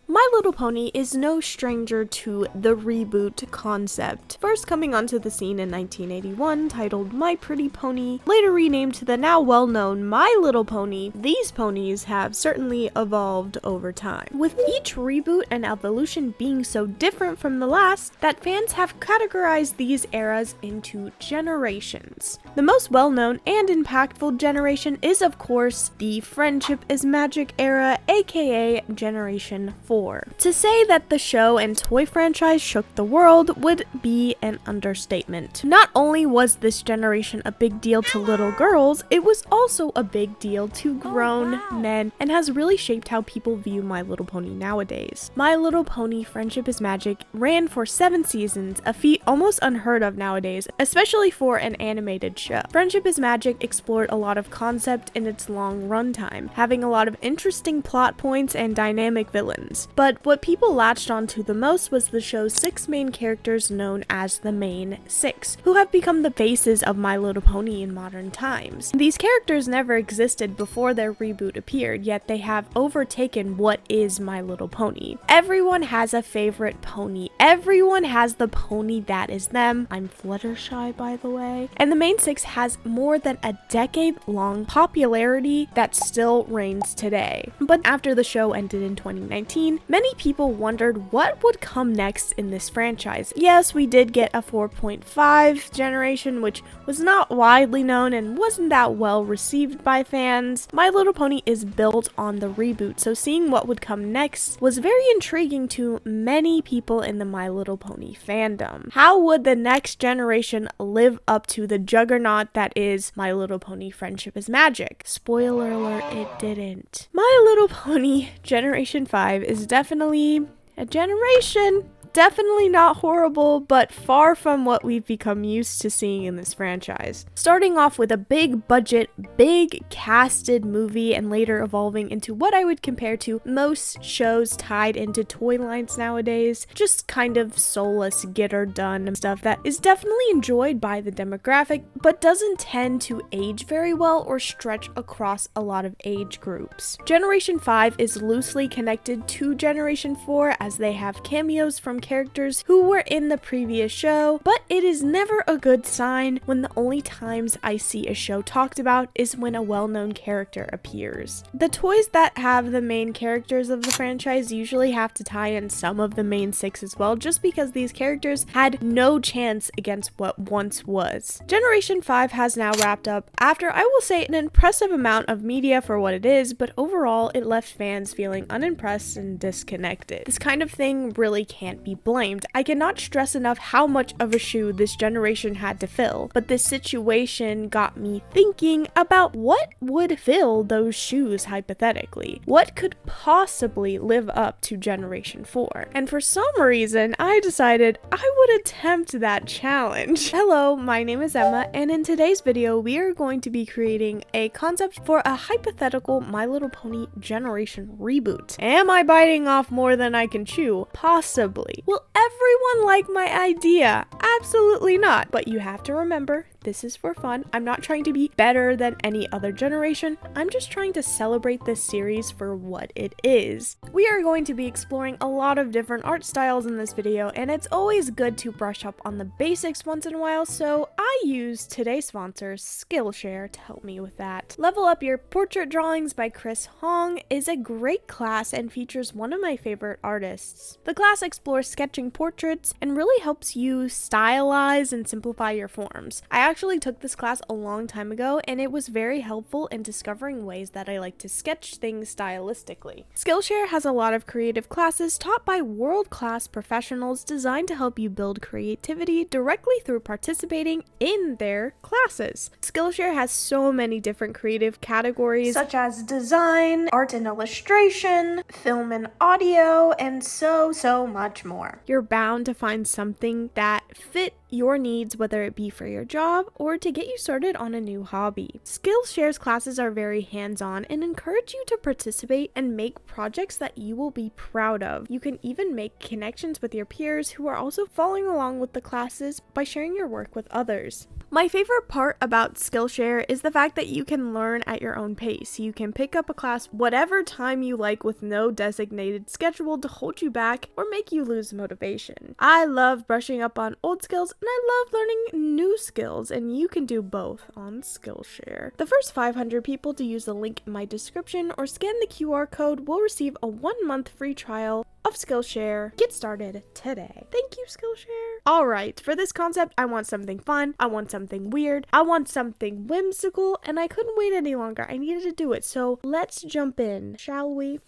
My Little Pony is no stranger to the reboot concept, first coming onto the scene in 1981 titled My Pretty Pony, later renamed to the now well-known My Little Pony. These ponies have certainly evolved over time, with each reboot and evolution being so different from the last that fans have categorized these eras into generations. The most well-known and impactful generation is of course the Friendship is Magic era, aka Generation 4. To say that the show and toy franchise shook the world would be an understatement. Not only was this generation a big deal to little girls, it was also a big deal to grown men and has really shaped how people view My Little Pony nowadays. My Little Pony Friendship is Magic ran for 7 seasons, a feat almost unheard of nowadays, especially for an animated show. Friendship is Magic explored a lot of concept in its long runtime, having a lot of interesting plot points and dynamic villains. But what people latched onto the most was the show's 6 main characters known as the Main 6, who have become the faces of My Little Pony in modern times. These characters never existed before their reboot appeared, yet they have overtaken what is My Little Pony. Everyone has a favorite pony. Everyone has the pony that is them. I'm Fluttershy, by the way. And the Main 6 has more than a decade-long popularity that still reigns today. But after the show ended in 2019, many people wondered what would come next in this franchise. Yes, we did get a 4.5 generation, which was not widely known and wasn't that well received by fans. My Little Pony is built on the reboot, so seeing what would come next was very intriguing to many people in the My Little Pony fandom. How would the next generation live up to the juggernaut that is My Little Pony Friendship is Magic? Spoiler alert, it didn't. My Little Pony Generation 5 is definitely a generation. Definitely not horrible, but far from what we've become used to seeing in this franchise. Starting off with a big budget, big casted movie and later evolving into what I would compare to most shows tied into toy lines nowadays. Just kind of soulless, get her done stuff that is definitely enjoyed by the demographic, but doesn't tend to age very well or stretch across a lot of age groups. Generation 5 is loosely connected to Generation 4 as they have cameos from characters who were in the previous show, but it is never a good sign when the only times I see a show talked about is when a well-known character appears. The toys that have the main characters of the franchise usually have to tie in some of the Main 6 as well, just because these characters had no chance against what once was. Generation 5 has now wrapped up after, I will say, an impressive amount of media for what it is, but overall it left fans feeling unimpressed and disconnected. This kind of thing really can't be blamed. I cannot stress enough how much of a shoe this generation had to fill, but this situation got me thinking about what would fill those shoes hypothetically. What could possibly live up to Generation 4? And for some reason, I decided I would attempt that challenge. Hello, my name is Emma, and in today's video, we are going to be creating a concept for a hypothetical My Little Pony Generation reboot. Am I biting off more than I can chew? Possibly. Will everyone like my idea? Absolutely not. But you have to remember, this is for fun. I'm not trying to be better than any other generation. I'm just trying to celebrate this series for what it is. We are going to be exploring a lot of different art styles in this video, and it's always good to brush up on the basics once in a while, so I use today's sponsor, Skillshare, to help me with that. Level Up Your Portrait Drawings by Chris Hong is a great class and features one of my favorite artists. The class explores sketching portraits and really helps you stylize and simplify your forms. I actually took this class a long time ago, and it was very helpful in discovering ways that I like to sketch things stylistically. Skillshare has a lot of creative classes taught by world-class professionals designed to help you build creativity directly through participating in their classes. Skillshare has so many different creative categories such as design, art and illustration, film and audio, and so much more. You're bound to find something that fit your needs, whether it be for your job or to get you started on a new hobby. Skillshare's classes are very hands-on and encourage you to participate and make projects that you will be proud of. You can even make connections with your peers who are also following along with the classes by sharing your work with others. My favorite part about Skillshare is the fact that you can learn at your own pace. You can pick up a class whatever time you like with no designated schedule to hold you back or make you lose motivation. I love brushing up on old skills and I love learning new skills, and you can do both on Skillshare. The first 500 people to use the link in my description or scan the QR code will receive a 1-month free trial of Skillshare. Get started today. Thank you, Skillshare. Alright, for this concept, I want something fun, I want something weird, I want something whimsical, and I couldn't wait any longer. I needed to do it, so let's jump in, shall we?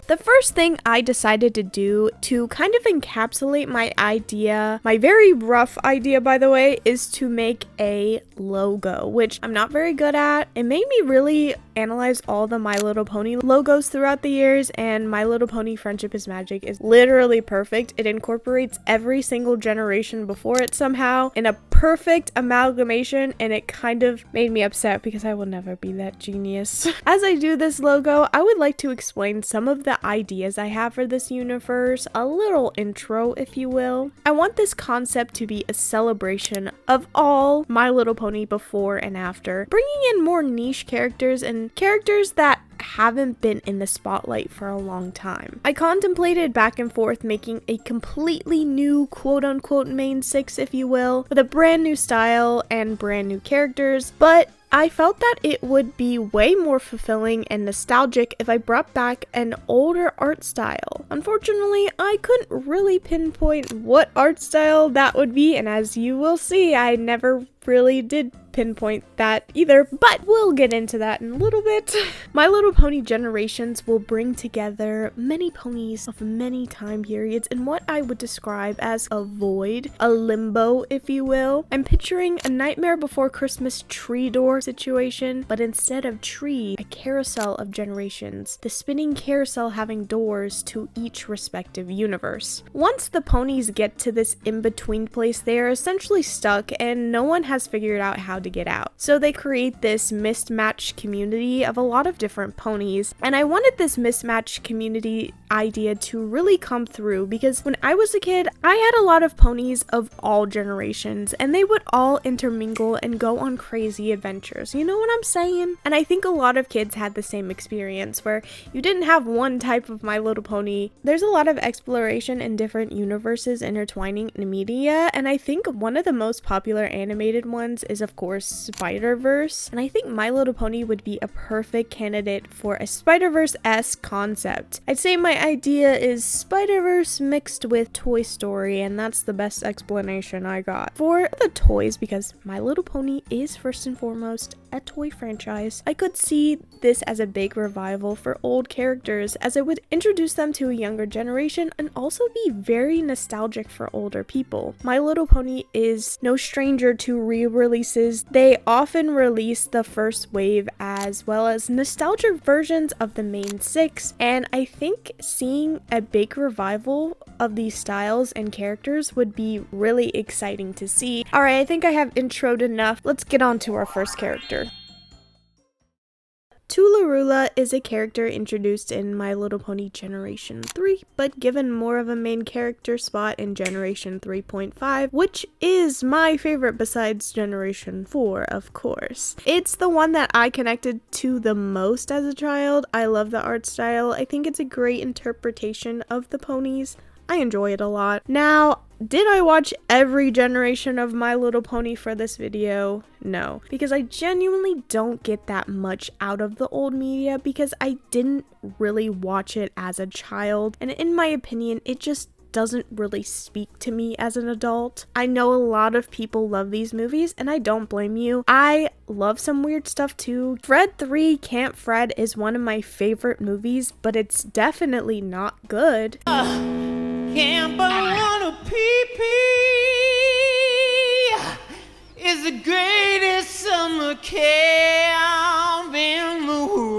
The first thing I decided to do to kind of encapsulate my idea, my very rough idea by the way, is to make a logo, which I'm not very good at. It made me really analyze all the My Little Pony logos throughout the years, and My Little Pony Friendship is Magic is literally perfect. It incorporates every single generation before it somehow in a perfect amalgamation, and it kind of made me upset because I will never be that genius. As I do this logo, I would like to explain some of the ideas I have for this universe, a little intro if you will. I want this concept to be a celebration of all My Little Pony before and after, bringing in more niche characters and characters that haven't been in the spotlight for a long time. I contemplated back and forth making a completely new quote-unquote main six if you will, with a brand new style and brand new characters, but I felt that it would be way more fulfilling and nostalgic if I brought back an older art style. Unfortunately, I couldn't really pinpoint what art style that would be, and as you will see, I never really did pinpoint that either, but we'll get into that in a little bit. My Little Pony Generations will bring together many ponies of many time periods in what I would describe as a void, a limbo if you will. I'm picturing a Nightmare Before Christmas tree door situation, but instead of tree, a carousel of generations, the spinning carousel having doors to each respective universe. Once the ponies get to this in-between place, they are essentially stuck and no one has figured out how to get out. So they create this mismatched community of a lot of different ponies, and I wanted this mismatched community idea to really come through because when I was a kid, I had a lot of ponies of all generations and they would all intermingle and go on crazy adventures. You know what I'm saying? And I think a lot of kids had the same experience where you didn't have one type of My Little Pony. There's a lot of exploration in different universes intertwining in media, and I think one of the most popular animated ones is of course Spider-Verse, and I think My Little Pony would be a perfect candidate for a Spider-Verse-esque concept. I'd say my idea is Spider-Verse mixed with Toy Story, and that's the best explanation I got. For the toys, because My Little Pony is first and foremost a toy franchise, I could see this as a big revival for old characters, as it would introduce them to a younger generation and also be very nostalgic for older people. My Little Pony is no stranger to re-releases. They often release the first wave as well as nostalgic versions of the main six, and I think seeing a big revival of these styles and characters would be really exciting to see. Alright, I think I have introed enough. Let's get on to our first character. Tula is a character introduced in My Little Pony Generation 3, but given more of a main character spot in Generation 3.5, which is my favorite besides Generation 4, of course. It's the one that I connected to the most as a child. I love the art style. I think it's a great interpretation of the ponies. I enjoy it a lot. Now, did I watch every generation of My Little Pony for this video? No, because I genuinely don't get that much out of the old media because I didn't really watch it as a child, and in my opinion, it just doesn't really speak to me as an adult. I know a lot of people love these movies, and I don't blame you. I love some weird stuff too. Fred 3 Camp Fred is one of my favorite movies, but it's definitely not good. Camp on a pee-pee is the greatest summer camp in the world.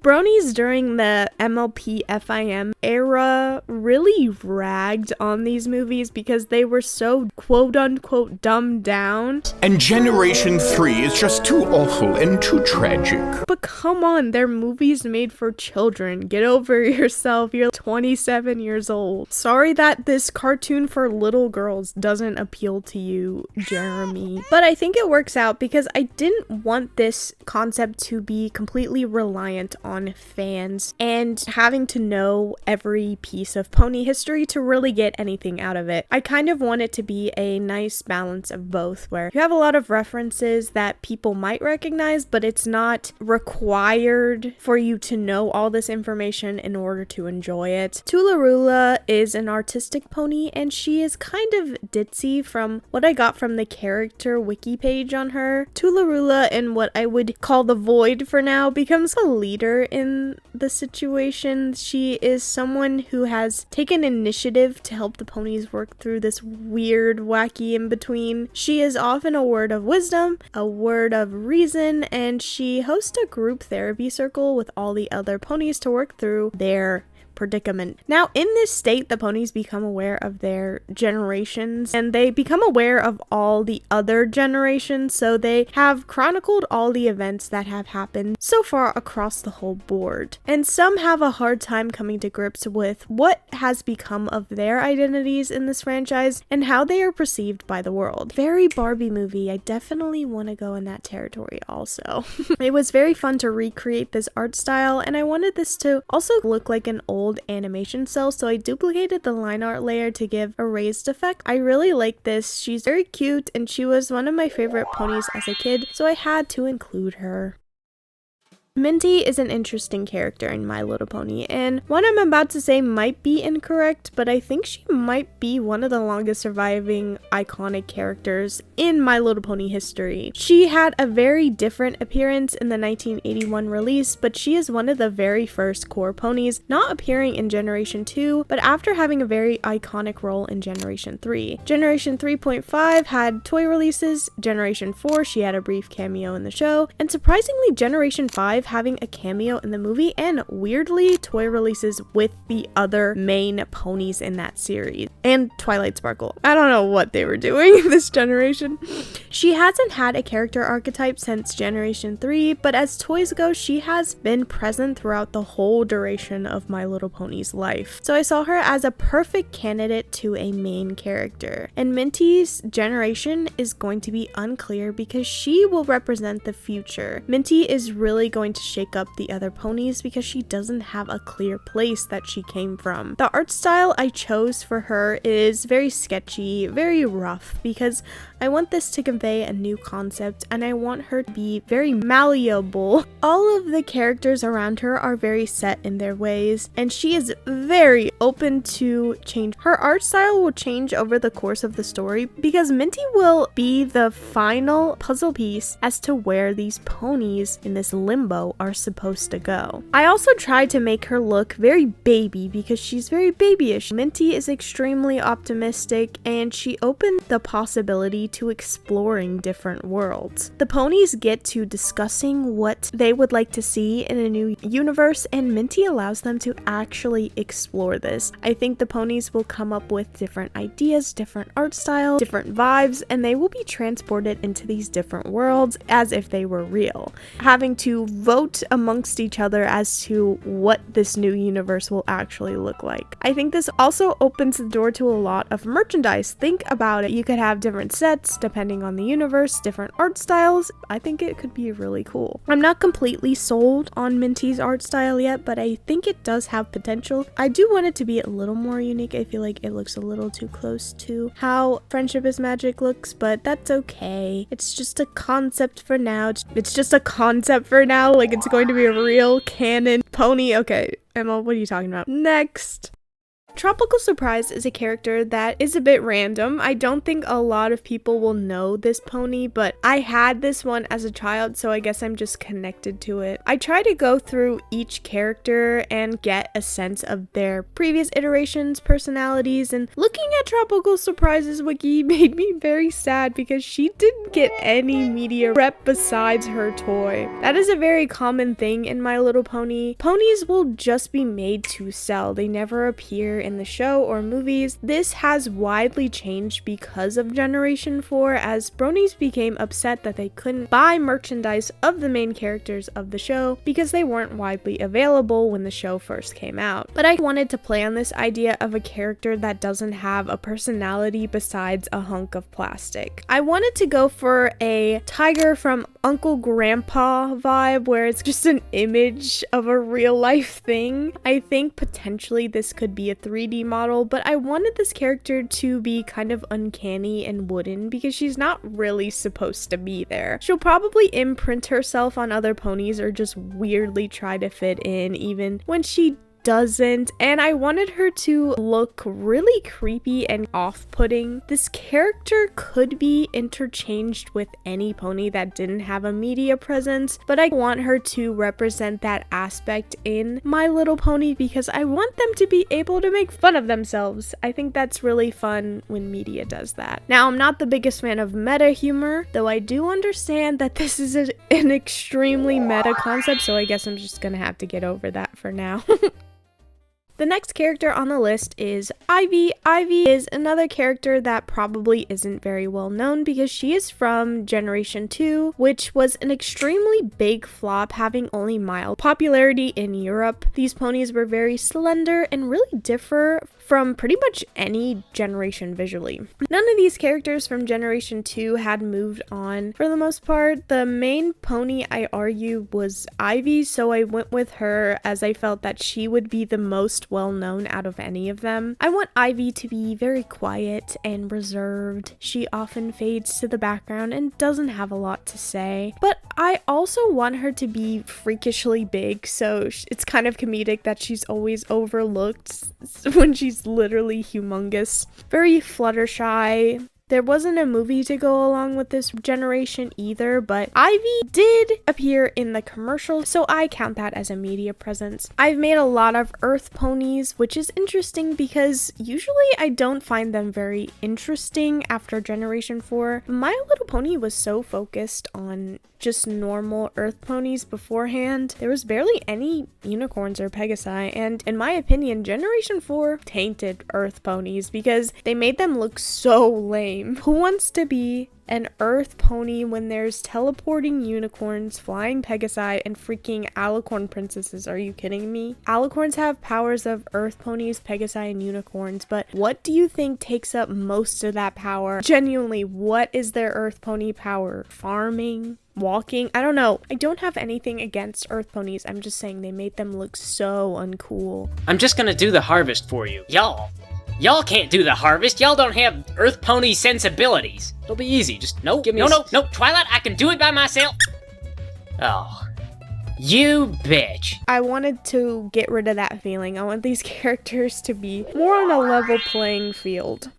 bronies during the MLP FIM era really ragged on these movies because they were so quote-unquote dumbed down. And Generation 3 is just too awful and too tragic. But come on, they're movies made for children. Get over yourself. You're 27 years old. Sorry that this cartoon for little girls doesn't appeal to you, Jeremy. But I think it works out because I didn't want this concept to be completely reliant on fans and having to know every piece of pony history to really get anything out of it. I kind of want it to be a nice balance of both, where you have a lot of references that people might recognize, but it's not required for you to know all this information in order to enjoy it. Tula is an artistic pony, and she is kind of ditzy from what I got from the character wiki page on her. Tula, in what I would call the void for now, becomes a leader in the situation. She is someone who has taken initiative to help the ponies work through this weird, wacky in-between. She is often a word of wisdom, a word of reason, and she hosts a group therapy circle with all the other ponies to work through their predicament. Now, in this state, the ponies become aware of their generations and they become aware of all the other generations, so they have chronicled all the events that have happened so far across the whole board. And some have a hard time coming to grips with what has become of their identities in this franchise and how they are perceived by the world. Very Barbie movie. I definitely want to go in that territory also. It was very fun to recreate this art style, and I wanted this to also look like an old animation cell, so I duplicated the line art layer to give a raised effect. I really like this. She's very cute and she was one of my favorite ponies as a kid, so I had to include her. Minty is an interesting character in My Little Pony, and what I'm about to say might be incorrect, but I think she might be one of the longest surviving iconic characters in My Little Pony history. She had a very different appearance in the 1981 release, but she is one of the very first core ponies, not appearing in Generation 2, but after having a very iconic role in Generation 3. Generation 3.5 had toy releases, Generation 4 she had a brief cameo in the show, and surprisingly Generation 5 having a cameo in the movie, and weirdly toy releases with the other main ponies in that series, and Twilight Sparkle. I don't know what they were doing this generation. She hasn't had a character archetype since Generation 3, but as toys go, she has been present throughout the whole duration of My Little Pony's life. So I saw her as a perfect candidate to a main character. And Minty's generation is going to be unclear because she will represent the future. Minty is really going to shake up the other ponies because she doesn't have a clear place that she came from. The art style I chose for her is very sketchy, very rough, because I want this to convey a new concept and I want her to be very malleable. All of the characters around her are very set in their ways and she is very open to change. Her art style will change over the course of the story because Minty will be the final puzzle piece as to where these ponies in this limbo are supposed to go. I also tried to make her look very baby because she's very babyish. Minty is extremely optimistic and she opened the possibility to exploring different worlds. The ponies get to discussing what they would like to see in a new universe, and Minty allows them to actually explore this. I think the ponies will come up with different ideas, different art styles, different vibes, and they will be transported into these different worlds as if they were real, having to vote amongst each other as to what this new universe will actually look like. I think this also opens the door to a lot of merchandise. Think about it. You could have different sets depending on the universe, different art styles. I think it could be really cool. I'm not completely sold on Minty's art style yet, but I think it does have potential. I do want it to be a little more unique. I feel like it looks a little too close to how Friendship is Magic looks, but that's okay. It's just a concept for now. It's just a concept for now. Like, it's going to be a real canon pony. Okay, Emma, what are you talking about? Next. Tropical Surprise is a character that is a bit random. I don't think a lot of people will know this pony, but I had this one as a child, so I guess I'm just connected to it. I try to go through each character and get a sense of their previous iterations, personalities, and looking at Tropical Surprise's wiki made me very sad because she didn't get any media rep besides her toy. That is a very common thing in My Little Pony. Ponies will just be made to sell. They never appear in the show or movies. This has widely changed because of Generation 4, as bronies became upset that they couldn't buy merchandise of the main characters of the show because they weren't widely available when the show first came out. But I wanted to play on this idea of a character that doesn't have a personality besides a hunk of plastic. I wanted to go for a tiger from Uncle Grandpa vibe where it's just an image of a real life thing. I think potentially this could be a 3D model, but I wanted this character to be kind of uncanny and wooden because she's not really supposed to be there. She'll probably imprint herself on other ponies or just weirdly try to fit in even when she doesn't, and I wanted her to look really creepy and off-putting. This character could be interchanged with any pony that didn't have a media presence, but I want her to represent that aspect in My Little Pony because I want them to be able to make fun of themselves. I think that's really fun when media does that. Now, I'm not the biggest fan of meta humor, though I do understand that this is an extremely meta concept, so I guess I'm just gonna have to get over that for now. The next character on the list is Ivy. Ivy is another character that probably isn't very well known because she is from Generation 2, which was an extremely big flop, having only mild popularity in Europe. These ponies were very slender and really differ from pretty much any generation visually. None of these characters from Generation 2 had moved on for the most part. The main pony, I argue, was Ivy, so I went with her as I felt that she would be the most well known out of any of them. I want Ivy to be very quiet and reserved. She often fades to the background and doesn't have a lot to say, but I also want her to be freakishly big, so it's kind of comedic that she's always overlooked when she's literally humongous. Very Fluttershy. There wasn't a movie to go along with this generation either, but Ivy did appear in the commercial, so I count that as a media presence. I've made a lot of Earth ponies, which is interesting because usually I don't find them very interesting after Generation 4. My Little Pony was so focused on just normal Earth ponies beforehand. There was barely any unicorns or Pegasi, and in my opinion, Generation 4 tainted Earth ponies because they made them look so lame. Who wants to be an Earth pony when there's teleporting unicorns, flying Pegasi, and freaking alicorn princesses? Are you kidding me? Alicorns have powers of Earth ponies, Pegasi, and unicorns, but what do you think takes up most of that power? Genuinely, what is their Earth pony power? Farming? Walking? I don't know. I don't have anything against Earth ponies. I'm just saying they made them look so uncool. I'm just gonna do the harvest for you. Y'all can't do the harvest. Y'all don't have Earth pony sensibilities. It'll be easy. Just no, Twilight, I can do it by myself. Oh, you bitch. I wanted to get rid of that feeling. I want these characters to be more on a level playing field.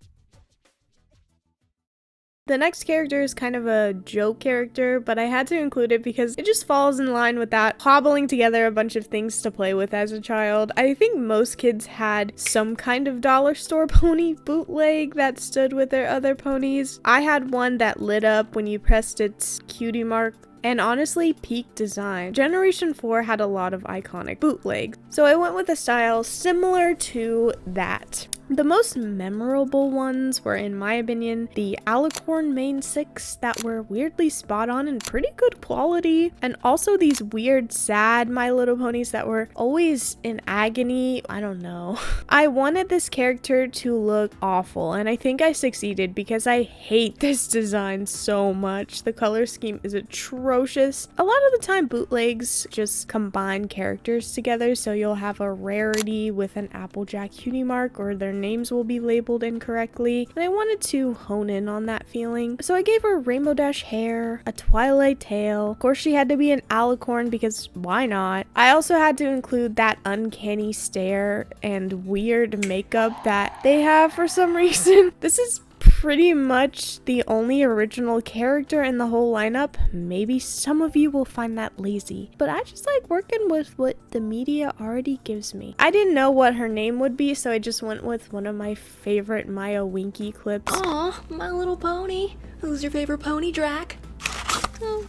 The next character is kind of a joke character, but I had to include it because it just falls in line with that hobbling together a bunch of things to play with as a child. I think most kids had some kind of dollar store pony bootleg that stood with their other ponies. I had one that lit up when you pressed its cutie mark, and honestly, peak design. Generation 4 had a lot of iconic bootlegs, so I went with a style similar to that. The most memorable ones were, in my opinion, the Alicorn main 6 that were weirdly spot on and pretty good quality, and also these weird, sad My Little Ponies that were always in agony. I don't know. I wanted this character to look awful, and I think I succeeded because I hate this design so much. The color scheme is atrocious. ferocious. A lot of the time bootlegs just combine characters together, so you'll have a rarity with an Applejack cutie mark, or their names will be labeled incorrectly, and I wanted to hone in on that feeling. So I gave her rainbow dash hair, a twilight tail. Of course she had to be an alicorn because why not? I also had to include that uncanny stare and weird makeup that they have for some reason. This is pretty much the only original character in the whole lineup. Maybe some of you will find that lazy, but I just like working with what the media already gives me. I didn't know what her name would be, so I just went with one of my favorite Maya Winky clips. Aw, My Little Pony. Who's your favorite pony, Drac? Oh,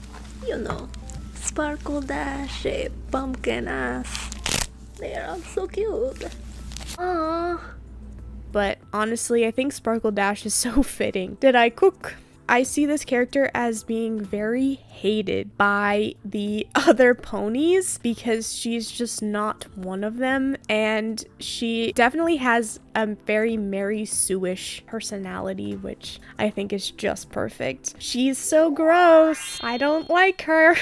you know, Sparkle Dash, Pumpkin Ass. They are all so cute. Aww. But honestly, I think Sparkle Dash is so fitting. Did I cook? I see this character as being very hated by the other ponies because she's just not one of them, and she definitely has a very Mary Sue-ish personality, which I think is just perfect. She's so gross. I don't like her.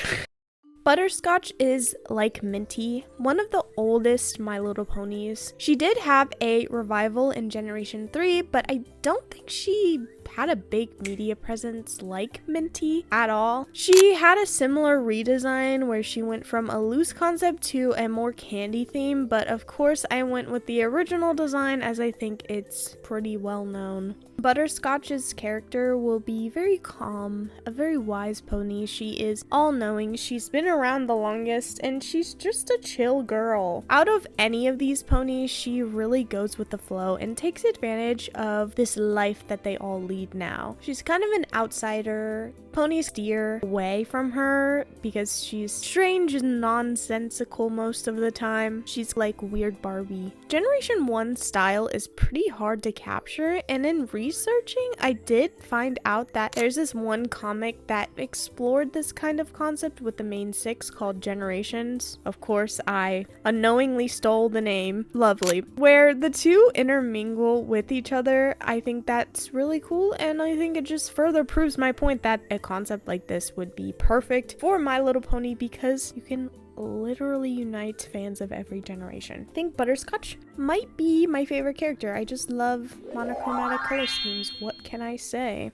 Butterscotch is like Minty, one of the oldest My Little Ponies. She did have a revival in Generation 3, but I don't think she had a big media presence like Minty at all. She had a similar redesign where she went from a loose concept to a more candy theme, but of course I went with the original design as I think it's pretty well known. Butterscotch's character will be very calm, a very wise pony. She is all-knowing, she's been around the longest, and she's just a chill girl. Out of any of these ponies, she really goes with the flow and takes advantage of this life that they all lead now. She's kind of an outsider. Ponies steer away from her because she's strange and nonsensical most of the time. She's like weird Barbie. Generation 1 style is pretty hard to capture, and in researching, I did find out that there's this one comic that explored this kind of concept with the main 6 called Generations. Of course, I unknowingly stole the name. Lovely. Where the two intermingle with each other. I think that's really cool, and I think it just further proves my point that a concept like this would be perfect for My Little Pony because you can literally unite fans of every generation. I think Butterscotch might be my favorite character. I just love monochromatic color schemes. What can I say?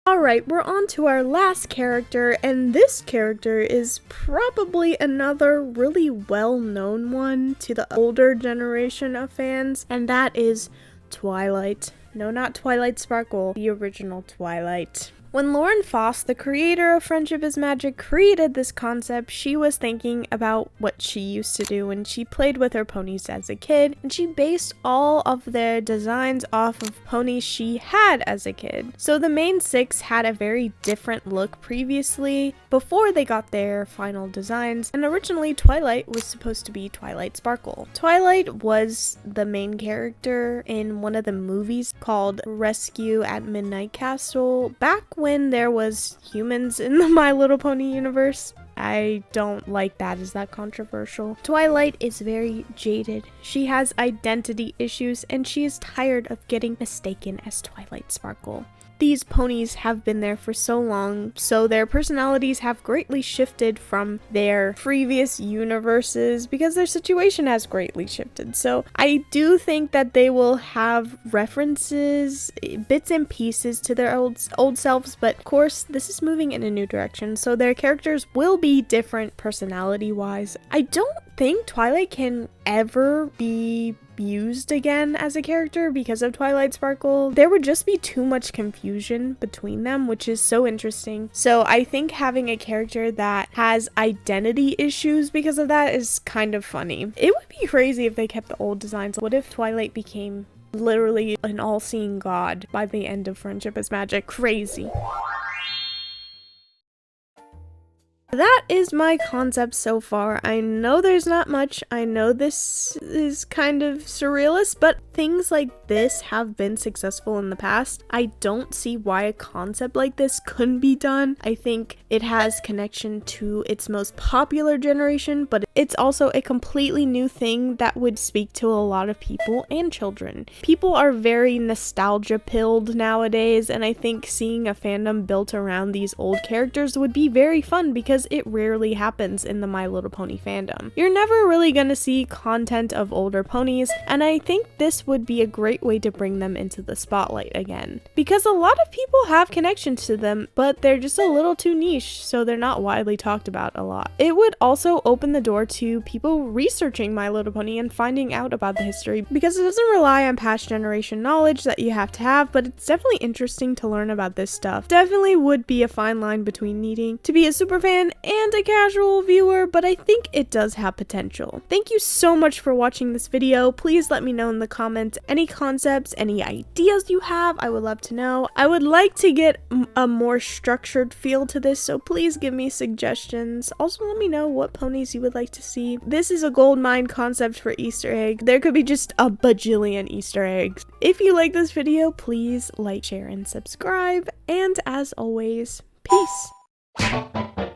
Alright, we're on to our last character, and this character is probably another really well-known one to the older generation of fans, and that is Twilight. No, not Twilight Sparkle, the original Twilight. When Lauren Foss, the creator of Friendship is Magic, created this concept, she was thinking about what she used to do when she played with her ponies as a kid, and she based all of their designs off of ponies she had as a kid. So the main 6 had a very different look previously, before they got their final designs, and originally Twilight was supposed to be Twilight Sparkle. Twilight was the main character in one of the movies called Rescue at Midnight Castle, back when there was humans in the My Little Pony universe. I don't like that. Is that controversial? Twilight is very jaded. She has identity issues, and she is tired of getting mistaken as Twilight Sparkle. These ponies have been there for so long, so their personalities have greatly shifted from their previous universes because their situation has greatly shifted. So I do think that they will have references, bits and pieces to their old selves, but of course this is moving in a new direction, so their characters will be different personality-wise. I don't think Twilight can ever be used again as a character because of Twilight Sparkle. There would just be too much confusion between them, which is so interesting. So I think having a character that has identity issues because of that is kind of funny. It would be crazy if they kept the old designs. What if Twilight became literally an all-seeing god by the end of Friendship is Magic? Crazy. That is my concept so far. I know there's not much. I know this is kind of surrealist, but things like this have been successful in the past. I don't see why a concept like this couldn't be done. I think it has connection to its most popular generation, but it's also a completely new thing that would speak to a lot of people and children. People are very nostalgia pilled nowadays, and I think seeing a fandom built around these old characters would be very fun because it rarely happens in the My Little Pony fandom. You're never really gonna see content of older ponies, and I think this would be a great way to bring them into the spotlight again. Because a lot of people have connections to them, but they're just a little too niche, so they're not widely talked about a lot. It would also open the door to people researching My Little Pony and finding out about the history, because it doesn't rely on past generation knowledge that you have to have, but it's definitely interesting to learn about this stuff. Definitely would be a fine line between needing to be a super fan and a casual viewer, but I think it does have potential. Thank you so much for watching this video. Please let me know in the comments any concepts, any ideas you have. I would love to know. I would like to get a more structured feel to this, so please give me suggestions. Also, let me know what ponies you would like to see. This is a goldmine concept for Easter egg. There could be just a bajillion Easter eggs. If you like this video, please like, share, and subscribe. And as always, peace.